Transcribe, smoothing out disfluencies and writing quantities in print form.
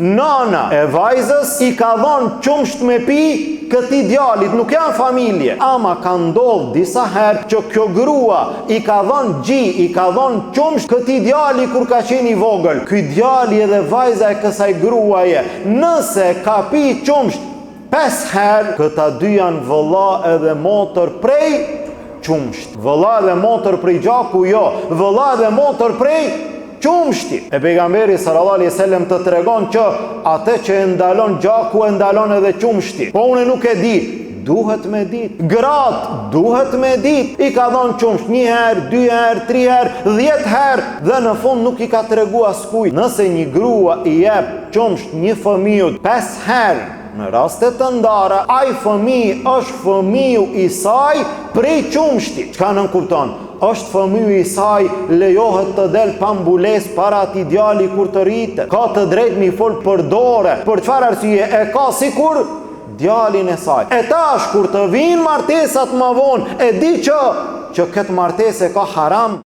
Nana e vajzës i ka dhënë qumsht me pi këtij djalit, nuk janë familje. Ama ka ndodhur disa herë që kjo grua i ka dhënë gji, i ka dhënë qumsht këtij djali kur ka qenë i vogël. Ky djali edhe vajza e kësaj gruaje, nëse ka pi qumsht 5 herë, këta dy janë vëlla edhe motër prej qumsht. Vëlla dhe motër prej gjaku jo, vëlla dhe motër prej qumshti. E pejgamberi sallallahu alaihi wasallam të tregon që atë që e ndalon gjaku e ndalon edhe qumshti. Po unë nuk e di, duhet me dit. Gratë duhet me dit. I ka dhënë qumsht 1 herë, 2 herë, 3 herë, 10 herë dhe në fund nuk i ka tregu askujt. Nëse një grua i jep qumsht një fëmijë 5 herë, në rastet të ndara, ai fëmijë është fëmiu i saj prej qumshti. Çka nën kupton? Është fëmiu i saj, lejohet të del pa mbulesë para atij djali kur të rritet. Ka të drejtë mi fol për dore. Për çfarë arsye? E ka sikur djalin e saj. E tash kur të vinë martesat më vonë, e di që këtë martesë ka haram.